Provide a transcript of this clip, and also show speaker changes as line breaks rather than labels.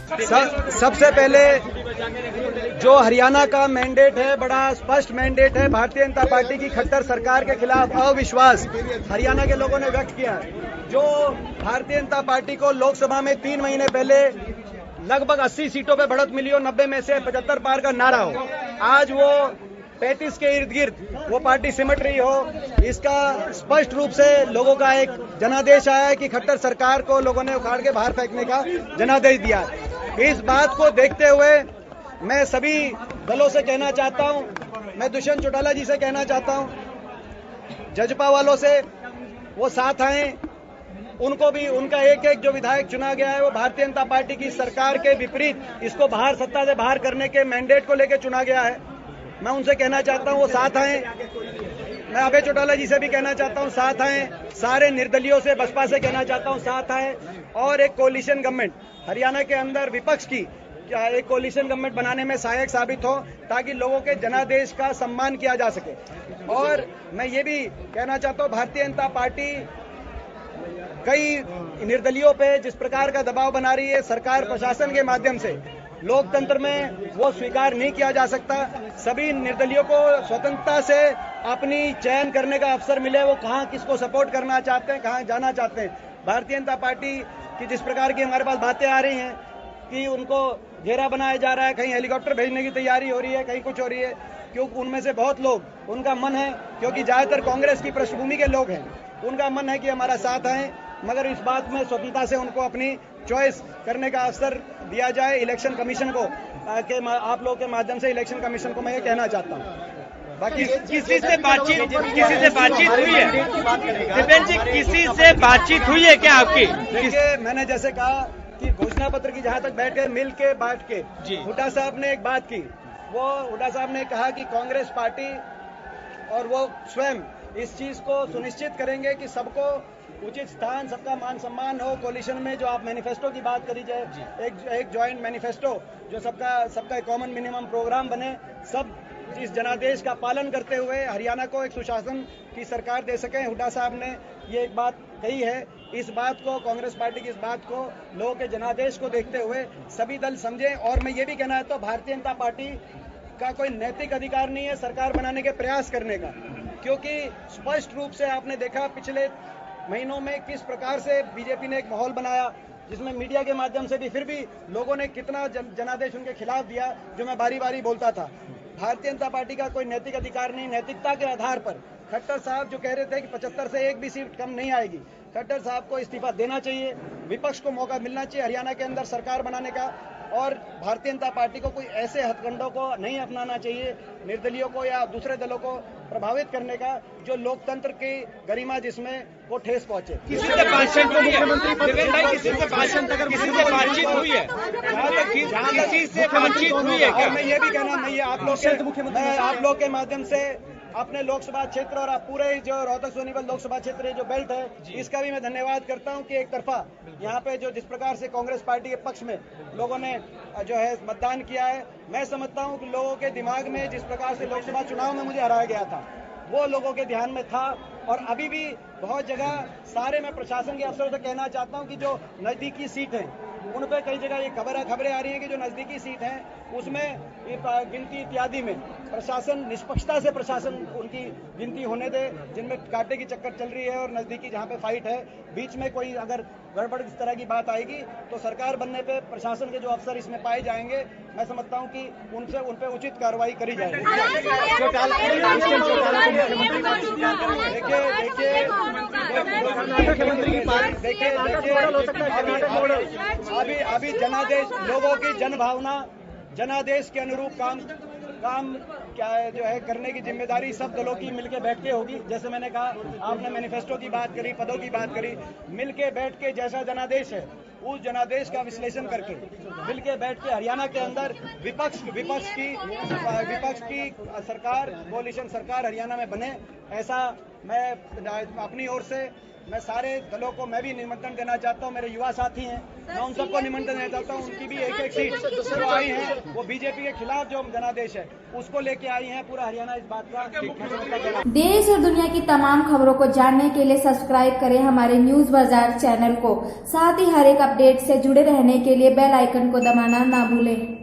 सबसे पहले जो हरियाणा का मैंडेट है, बड़ा स्पष्ट मैंडेट है। भारतीय जनता पार्टी की खट्टर सरकार के खिलाफ अविश्वास हरियाणा के लोगों ने व्यक्त किया है। जो भारतीय जनता पार्टी को लोकसभा में 3 महीने पहले लगभग 80 सीटों पे बढ़त मिली हो, 90 में से 75 पार का नारा हो, आज वो 35 के इर्द गिर्द वो पार्टी सिमट रही हो, इसका स्पष्ट रूप से लोगों का एक जनादेश आया है कि खट्टर सरकार को लोगों ने उखाड़ के बाहर फेंकने का जनादेश दिया है। इस बात को देखते हुए मैं सभी दलों से कहना चाहता हूं, मैं दुष्यंत चौटाला जी से कहना चाहता हूं, जजपा वालों से वो साथ आए, उनको भी उनका एक एक जो विधायक चुना गया है वो भारतीय जनता पार्टी की सरकार के विपरीत इसको बाहर सत्ता से बाहर करने के मैंडेट को लेकर चुना गया है। मैं उनसे कहना चाहता हूं वो साथ आए। मैं अभय चौटाला जी से भी कहना चाहता हूं साथ आए। सारे निर्दलियों से, बसपा से कहना चाहता हूं साथ आए और एक कोलिशन गवर्नमेंट हरियाणा के अंदर विपक्ष की एक कोलिशन गवर्नमेंट बनाने में सहायक साबित हो, ताकि लोगों के जनादेश का सम्मान किया जा सके। और मैं ये भी कहना चाहता हूं भारतीय जनता पार्टी कई निर्दलियों पे जिस प्रकार का दबाव बना रही है सरकार प्रशासन के माध्यम से, लोकतंत्र में वो स्वीकार नहीं किया जा सकता। सभी निर्दलियों को स्वतंत्रता से अपनी चयन करने का अवसर मिले, वो कहां किसको सपोर्ट करना चाहते हैं, कहां जाना चाहते हैं। भारतीय जनता पार्टी की जिस प्रकार की हमारे पास बातें आ रही हैं कि उनको घेरा बनाया जा रहा है, कहीं हेलीकॉप्टर भेजने की तैयारी हो रही है, कहीं कुछ हो रही है, क्योंकि उनमें से बहुत लोग, उनका मन है, क्योंकि ज्यादातर कांग्रेस की पृष्ठभूमि के लोग हैं, उनका मन है कि हमारा साथ आए, मगर इस बात में स्वतंत्रता से उनको अपनी चॉइस करने का अवसर दिया जाए। इलेक्शन कमीशन को आप लोगों के माध्यम से इलेक्शन कमीशन को मैं ये कहना चाहता हूँ। बाकी
किसी से बातचीत हुई है दिपेन जी, किसी से बातचीत हुई है क्या आपकी?
देखिए, मैंने जैसे कहा कि घोषणा पत्र की जहां तक बैठ के मिल के बांट के हुड्डा साहब ने एक बात की, वो हुड्डा साहब ने कहा कि कांग्रेस पार्टी और वो स्वयं इस चीज को सुनिश्चित करेंगे कि सबको उचित स्थान, सबका मान सम्मान हो। कोलिशन में जो आप मैनिफेस्टो की बात करी जाए, एक ज्वाइंट मैनिफेस्टो जो सबका कॉमन मिनिमम प्रोग्राम बने, सब इस जनादेश का पालन करते हुए हरियाणा को एक सुशासन की सरकार दे सकें। हुड्डा साहब ने ये एक बात कही है। इस बात को, कांग्रेस पार्टी की इस बात को लोगों के जनादेश को देखते हुए सभी दल समझें। और मैं ये भी कहना चाहता हूं, भारतीय जनता पार्टी का कोई नैतिक अधिकार नहीं है सरकार बनाने के प्रयास करने का, क्योंकि स्पष्ट रूप से आपने देखा पिछले महीनों में किस प्रकार से बीजेपी ने एक माहौल बनाया, जिसमें मीडिया के माध्यम से भी फिर भी लोगों ने कितना जनादेश उनके खिलाफ दिया, जो मैं बारी बारी बोलता था। भारतीय जनता पार्टी का कोई नैतिक अधिकार नहीं। नैतिकता के आधार पर खट्टर साहब जो कह रहे थे कि 75 से एक भी सीट कम नहीं आएगी, खट्टर साहब को इस्तीफा देना चाहिए, विपक्ष को मौका मिलना चाहिए हरियाणा के अंदर सरकार बनाने का, और भारतीय जनता पार्टी को कोई ऐसे हथकंडों को नहीं अपनाना चाहिए निर्दलियों को या दूसरे दलों को प्रभावित करने का, जो लोकतंत्र की गरिमा जिसमें वो ठेस पहुंचे।
किसी से बातचीत हुई है देवेंद्र भाई? किसी से बातचीत हुई है? किसी से बातचीत हुई है क्या?
मैं ये भी कहना, मैं ये आप लोग के माध्यम से अपने लोकसभा क्षेत्र और पूरे जो रोहतक सोनीपत लोकसभा क्षेत्र जो बेल्ट है, इसका भी मैं धन्यवाद करता हूं कि एक तरफा यहां पे जो जिस प्रकार से कांग्रेस पार्टी के पक्ष में लोगों ने जो है मतदान किया है, मैं समझता हूं कि लोगों के दिमाग में जिस प्रकार से लोकसभा चुनाव में मुझे हराया गया था, वो लोगों के ध्यान में था। और अभी भी बहुत जगह सारे मैं प्रशासन के अफसरों से कहना चाहता हूं कि जो नजदीकी सीट है उन पे कई जगह ये खबरें आ रही हैं कि जो नजदीकी सीट है उसमें गिनती इत्यादि में प्रशासन निष्पक्षता से प्रशासन उनकी गिनती होने दे, जिनमें कांटे की चक्कर चल रही है और नजदीकी जहां पे फाइट है, बीच में कोई अगर गड़बड़ इस तरह की बात आएगी तो सरकार बनने पे प्रशासन के जो अफसर इसमें पाए जाएंगे, मैं समझता हूं कि उन पे उचित कार्रवाई करी जाएगी। देखिए अभी जनादेश, लोगों की जनभावना, जनादेश के अनुरूप काम क्या है जो है करने की जिम्मेदारी सब दलों की मिलके बैठ के होगी। जैसे मैंने कहा, आपने मैनिफेस्टो की बात करी, पदों की बात करी, मिलके बैठ के जैसा जनादेश है उस जनादेश का विश्लेषण करके मिलके बैठ के हरियाणा के अंदर विपक्ष की सरकार, कोलिशन सरकार हरियाणा में बने, ऐसा मैं अपनी ओर से मैं सारे दलों को मैं भी निमंत्रण देना चाहता हूँ। मेरे युवा साथी हैं, मैं उन सबको निमंत्रण देना चाहता हूँ। उनकी भी एक एक सीट जो आई है वो बीजेपी के खिलाफ जो जनादेश है उसको लेके आई है। पूरा हरियाणा इस बात का।
देश और दुनिया की तमाम खबरों को जानने के लिए सब्सक्राइब करें हमारे न्यूज बाजार चैनल को। साथ ही हर एक अपडेट से जुड़े रहने के लिए बेल आइकन को दबाना ना भूलें।